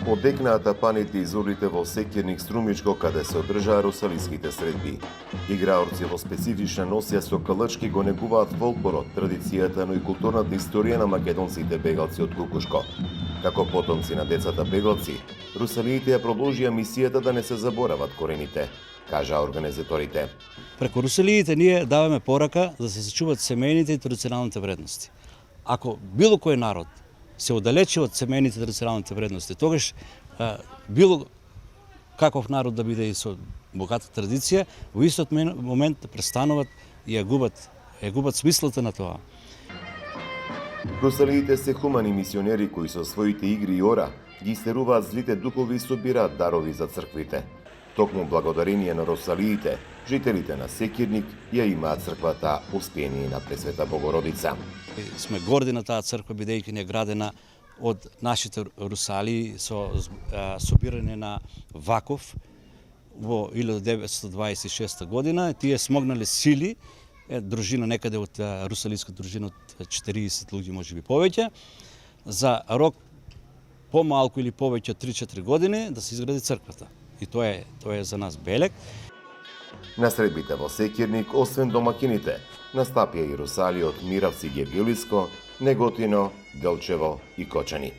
Одекнаата паните и зорите во Секирник Струмичко, каде се одржаа русалиските средби. Играорци во специфична носија со калачки го негуваат фолклорот, традицијата, но и културната историја на македонците бегалци од Кукушко. Како потомци на децата бегалци, русалиите ја продолжија мисијата да не се заборават корените, кажа организаторите. Преку русалиите ние даваме порака да се сачуваат семејните и традиционалните вредности. Ако било кој народ се оддалечи од семејните традиционалните вредности, тогаш било каков народ да биде и со богата традиција, во истот момент престануваат и ја губат смислата на тоа. Русалиите се хумани мисионери кои со своите игри и ора ги истеруваат злите духови и собираат дарови за црквите. Токму благодарение на русалиите, жителите на Секирник ја имаат црквата Успение на Пресвета Богородица. Сме горди на таа црква, бидејќи не градена од нашите русалии со собирање на Ваков во 1926 година. Тие смогнале сили, дружина некаде од русалиска дружина од 40 луѓе, можеби повеќе, за рок помалку или повеќе од 3-4 години да се изгради црквата. И тоа е за нас белег. На средбите во Секирник, освен домакините, настапија и русали од Миравци, Гевгелиско, Неготино, Делчево и Кочани.